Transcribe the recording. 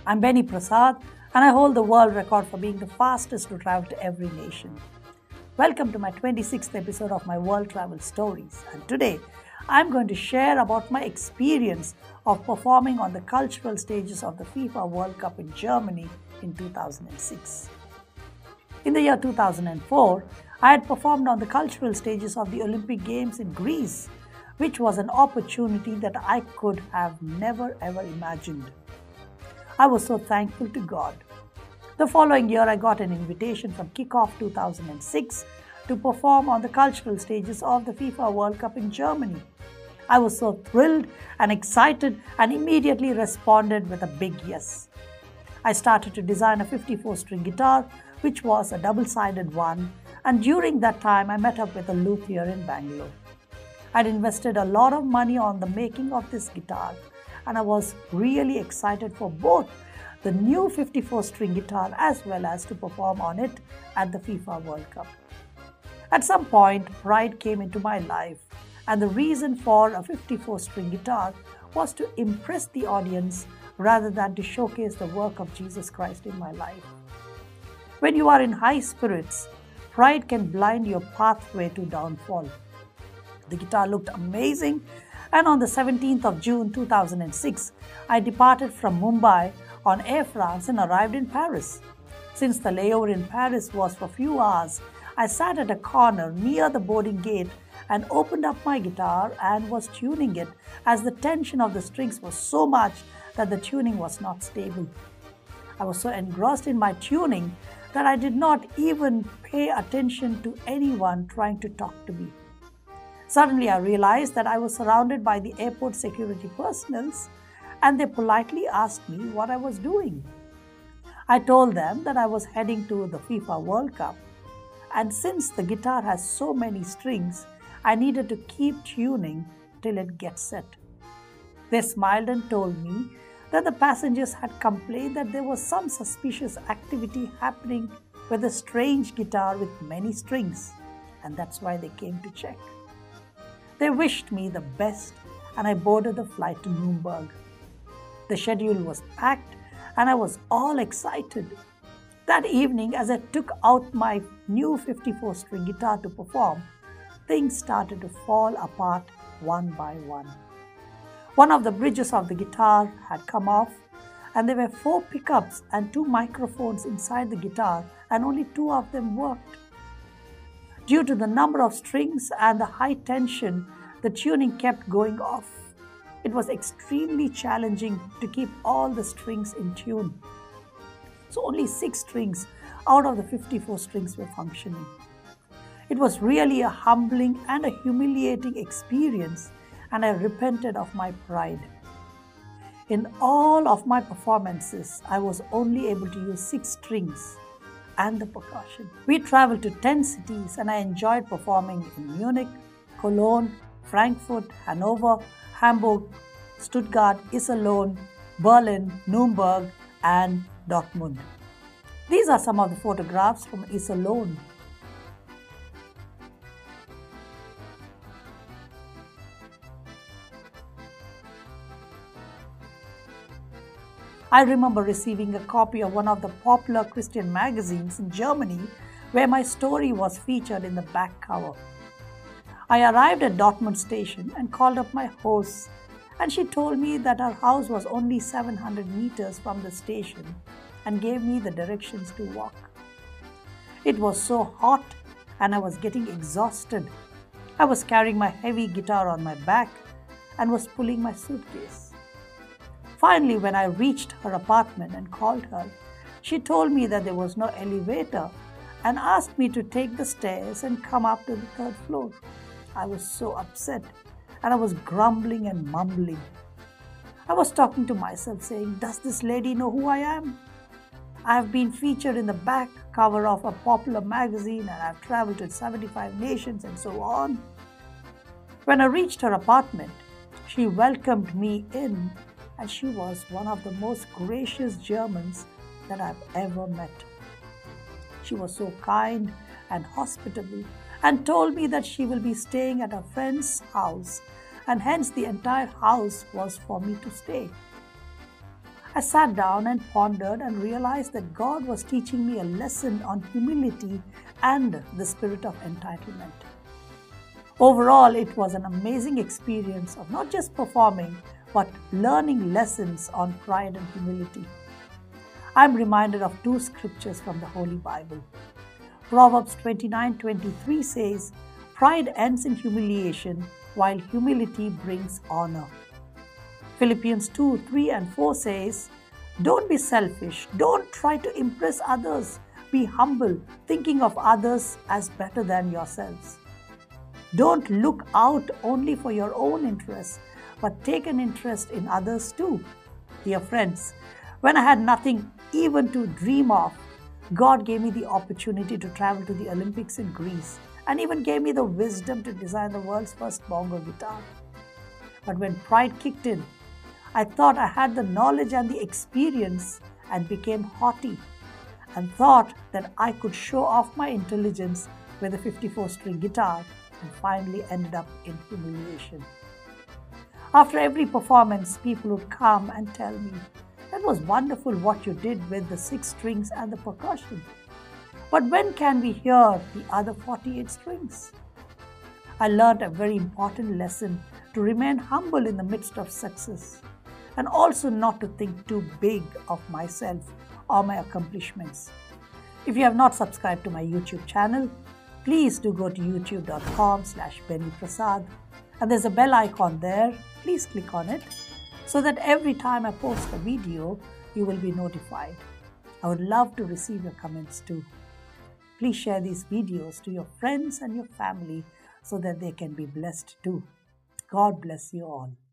I'm Benny Prasad, and I hold the world record for being the fastest to travel to every nation. Welcome to my 26th episode of my World Travel Stories. And today, I'm going to share about my experience of performing on the cultural stages of the FIFA World Cup in Germany in 2006. In the year 2004, I had performed on the cultural stages of the Olympic Games in Greece, which was an opportunity that I could have never ever imagined. I was so thankful to God. The following year, I got an invitation from Kickoff 2006 to perform on the cultural stages of the FIFA World Cup in Germany. I was so thrilled and excited and immediately responded with a big yes. I started to design a 54-string guitar, which was a double-sided one, and during that time, I met up with a luthier in Bangalore. I'd invested a lot of money on the making of this guitar, and I was really excited for both the new 54-string guitar as well as to perform on it at the FIFA World Cup. At some point, pride came into my life, and the reason for a 54-string guitar was to impress the audience rather than to showcase the work of Jesus Christ in my life. When you are in high spirits, pride can blind your pathway to downfall. The guitar looked amazing, and on the 17th of June 2006, I departed from Mumbai on Air France and arrived in Paris. Since the layover in Paris was for a few hours, I sat at a corner near the boarding gate and opened up my guitar and was tuning it, as the tension of the strings was so much that the tuning was not stable. I was so engrossed in my tuning that I did not even pay attention to anyone trying to talk to me. Suddenly, I realized that I was surrounded by the airport security personnel, and they politely asked me what I was doing. I told them that I was heading to the FIFA World Cup, and since the guitar has so many strings, I needed to keep tuning till it gets set. They smiled and told me that the passengers had complained that there was some suspicious activity happening with a strange guitar with many strings, and that's why they came to check. They wished me the best, and I boarded the flight to Nuremberg. The schedule was packed, and I was all excited. That evening, as I took out my new 54-string guitar to perform, things started to fall apart one by one. One of the bridges of the guitar had come off, and there were 4 pickups and 2 microphones inside the guitar, and only 2 of them worked. Due to the number of strings and the high tension, the tuning kept going off. It was extremely challenging to keep all the strings in tune. So only 6 strings out of the 54 strings were functioning. It was really a humbling and a humiliating experience, and I repented of my pride. In all of my performances, I was only able to use 6 strings and the percussion. We traveled to 10 cities, and I enjoyed performing in Munich, Cologne, Frankfurt, Hanover, Hamburg, Stuttgart, Iserlohn, Berlin, Nuremberg, and Dortmund. These are some of the photographs from Iserlohn. I remember receiving a copy of one of the popular Christian magazines in Germany, where my story was featured in the back cover. I arrived at Dortmund station and called up my host, and she told me that her house was only 700 meters from the station and gave me the directions to walk. It was so hot and I was getting exhausted. I was carrying my heavy guitar on my back and was pulling my suitcase. Finally, when I reached her apartment and called her, she told me that there was no elevator and asked me to take the stairs and come up to the 3rd floor. I was so upset, and I was grumbling and mumbling. I was talking to myself saying, does this lady know who I am? I have been featured in the back cover of a popular magazine, and I have traveled to 75 nations and so on. When I reached her apartment, she welcomed me in, and she was one of the most gracious Germans that I've ever met. She was so kind and hospitable and told me that she will be staying at a friend's house, and hence the entire house was for me to stay. I sat down and pondered and realized that God was teaching me a lesson on humility and the spirit of entitlement. Overall, it was an amazing experience of not just performing, but learning lessons on pride and humility. I'm reminded of two scriptures from the Holy Bible. Proverbs 29:23 says, "Pride ends in humiliation, while humility brings honor." Philippians 2:3 and 4 says, "Don't be selfish, don't try to impress others, be humble, thinking of others as better than yourselves. Don't look out only for your own interests, but take an interest in others too." Dear friends, when I had nothing even to dream of, God gave me the opportunity to travel to the Olympics in Greece and even gave me the wisdom to design the world's first bongo guitar. But when pride kicked in, I thought I had the knowledge and the experience and became haughty and thought that I could show off my intelligence with a 54-string guitar and finally ended up in humiliation. After every performance, people would come and tell me, "That was wonderful what you did with the 6 strings and the percussion. But when can we hear the other 48 strings?" I learned a very important lesson to remain humble in the midst of success and also not to think too big of myself or my accomplishments. If you have not subscribed to my YouTube channel, please do go to youtube.com/BennyPrasad, and there's a bell icon there. Please click on it so that every time I post a video, you will be notified. I would love to receive your comments too. Please share these videos to your friends and your family so that they can be blessed too. God bless you all.